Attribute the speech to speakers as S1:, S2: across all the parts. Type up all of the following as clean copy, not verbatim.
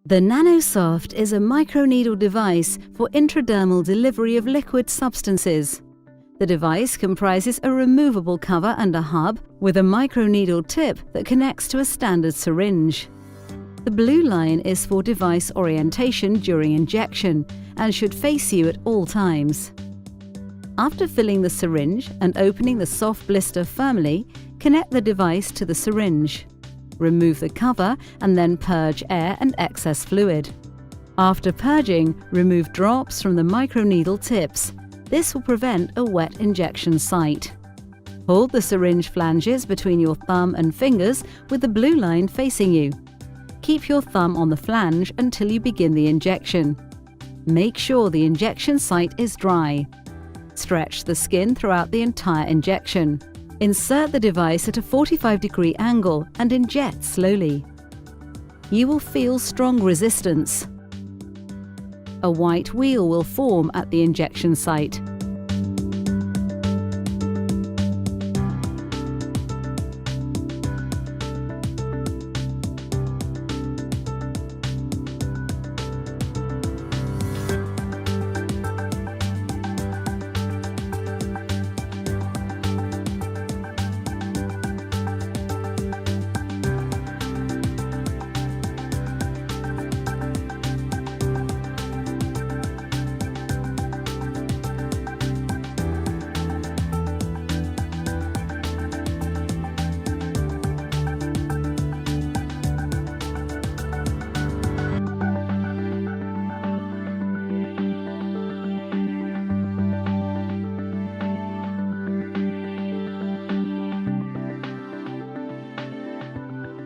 S1: The nanosoft is a microneedle device for intradermal delivery of liquid substances. The device comprises a removable cover and a hub with a microneedle tip that connects to a standard syringe. The blue line is for device orientation during injection and should face you at all times. After filling the syringe and opening the soft blister firmly, connect the device to the syringe. Remove the cover and then purge air and excess fluid. After purging, remove drops from the microneedle tips. This will prevent a wet injection site. Hold the syringe flanges between your thumb and fingers with the blue line facing you. Keep your thumb on the flange until you begin the injection. Make sure the injection site is dry. Stretch the skin throughout the entire injection. Insert the device at a 45-degree angle and inject slowly. You will feel strong resistance. A white wheal will form at the injection site.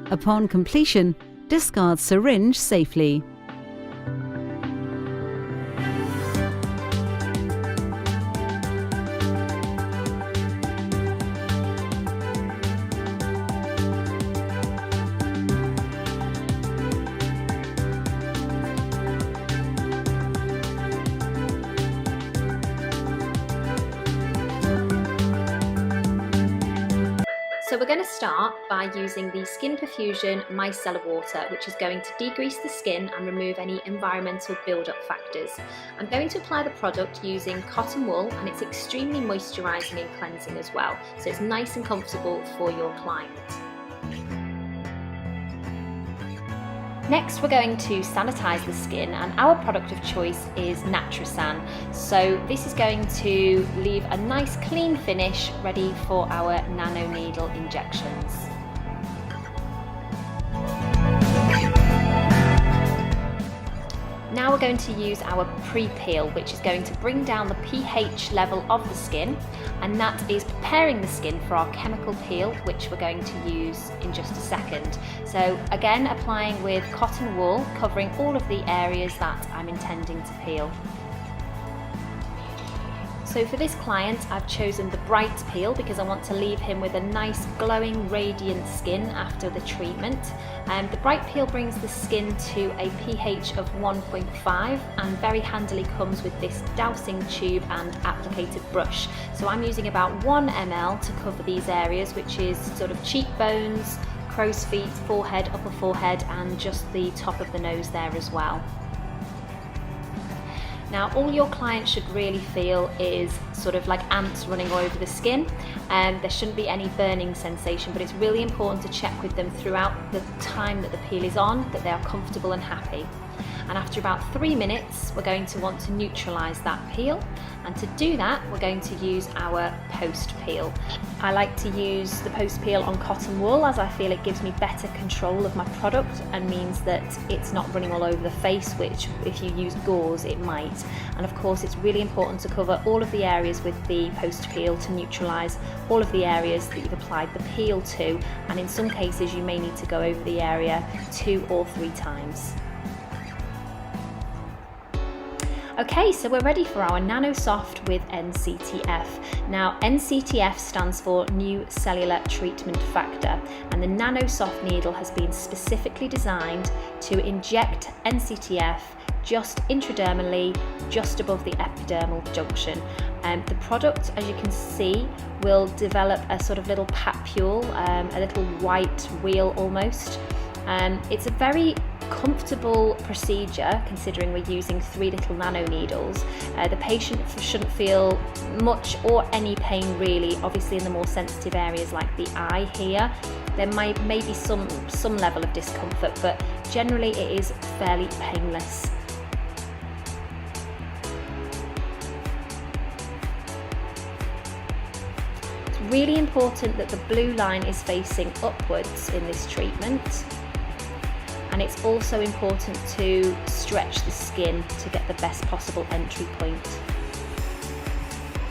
S1: Upon completion, discard syringe safely.
S2: So we're going to start by using the Skin Perfusion Micellar Water, which is going to degrease the skin and remove any environmental build-up factors. I'm going to apply the product using cotton wool, and it's extremely moisturising and cleansing as well, so it's nice and comfortable for your client. Next, we're going to sanitize the skin, and our product of choice is Natrasan. So this is going to leave a nice clean finish ready for our nano needle injections. Now we're going to use our pre-peel, which is going to bring down the pH level of the skin, and that is preparing the skin for our chemical peel, which we're going to use in just a second. So again, applying with cotton wool, covering all of the areas that I'm intending to peel. So for this client, I've chosen the bright peel because I want to leave him with a nice glowing radiant skin after the treatment. The bright peel brings the skin to a pH of 1.5 and very handily comes with this dowsing tube and applicator brush. So I'm using about 1 ml to cover these areas, which is sort of cheekbones, crow's feet, forehead, upper forehead, and just the top of the nose there as well. Now, all your client should really feel is sort of like ants running all over the skin, and there shouldn't be any burning sensation, but it's really important to check with them throughout the time that the peel is on that they are comfortable and happy. And after about 3 minutes, we're going to want to neutralise that peel, and to do that, we're going to use our post peel. I like to use the post peel on cotton wool as I feel it gives me better control of my product and means that it's not running all over the face, which if you use gauze it might. And of course, it's really important to cover all of the areas with the post peel to neutralise all of the areas that you've applied the peel to, and in some cases you may need to go over the area 2 or 3 times. Okay, so we're ready for our nanosoft with NCTF. Now, NCTF stands for New Cellular Treatment Factor, and the nanosoft needle has been specifically designed to inject NCTF just intradermally, just above the epidermal junction. The product, as you can see, will develop a sort of little papule, a little white wheal almost. It's a very comfortable procedure, considering we're using 3 little nano needles. The patient shouldn't feel much or any pain really. Obviously in the more sensitive areas like the eye here, there may be some level of discomfort, but generally it is fairly painless. It's really important that the blue line is facing upwards in this treatment. And it's also important to stretch the skin to get the best possible entry point.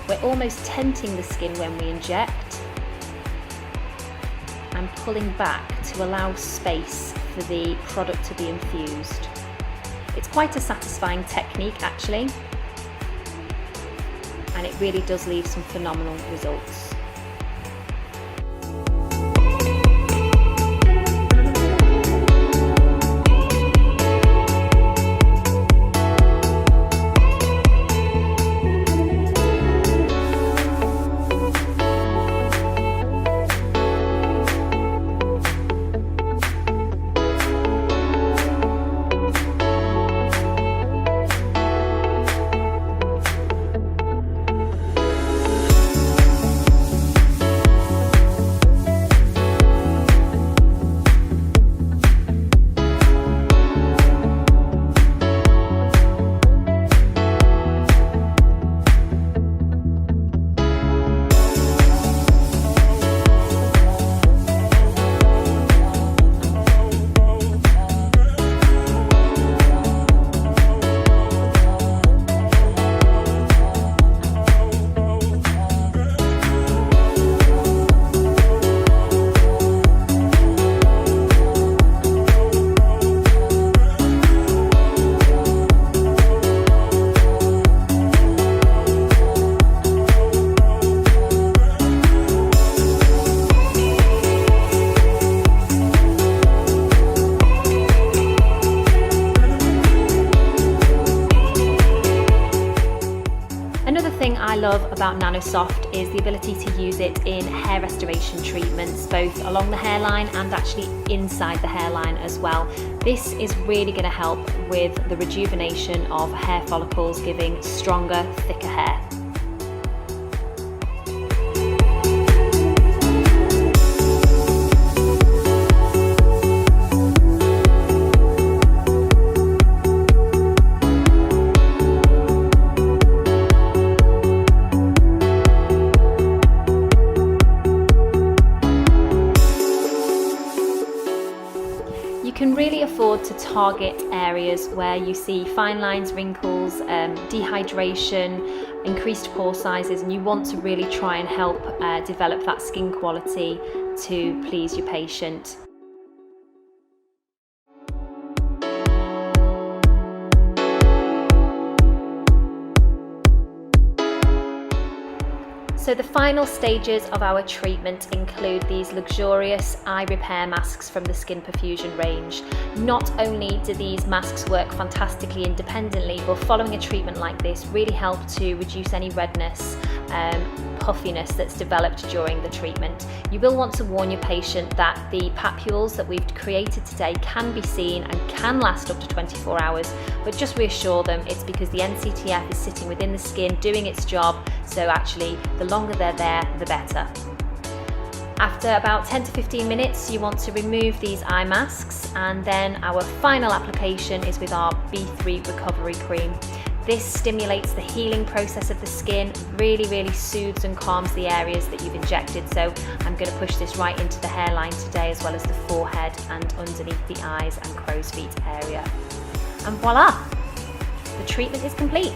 S2: We're almost tenting the skin when we inject and pulling back to allow space for the product to be infused. It's quite a satisfying technique actually, and it really does leave some phenomenal results. I love about nanosoft is the ability to use it in hair restoration treatments, both along the hairline and actually inside the hairline as well. This is really going to help with the rejuvenation of hair follicles, giving stronger, thicker hair. You can really afford to target areas where you see fine lines, wrinkles, dehydration, increased pore sizes, and you want to really try and help develop that skin quality to please your patient. So the final stages of our treatment include these luxurious eye repair masks from the Skin Perfusion range. Not only do these masks work fantastically independently, but following a treatment like this really help to reduce any redness, puffiness that's developed during the treatment. You will want to warn your patient that the papules that we've created today can be seen and can last up to 24 hours, but just reassure them it's because the NCTF is sitting within the skin doing its job, so actually the longer they're there, the better. After about 10 to 15 minutes, you want to remove these eye masks, and then our final application is with our B3 Recovery Cream. This stimulates the healing process of the skin, really soothes and calms the areas that you've injected. So I'm going to push this right into the hairline today, as well as the forehead and underneath the eyes and crow's feet area. And voila! The treatment is complete.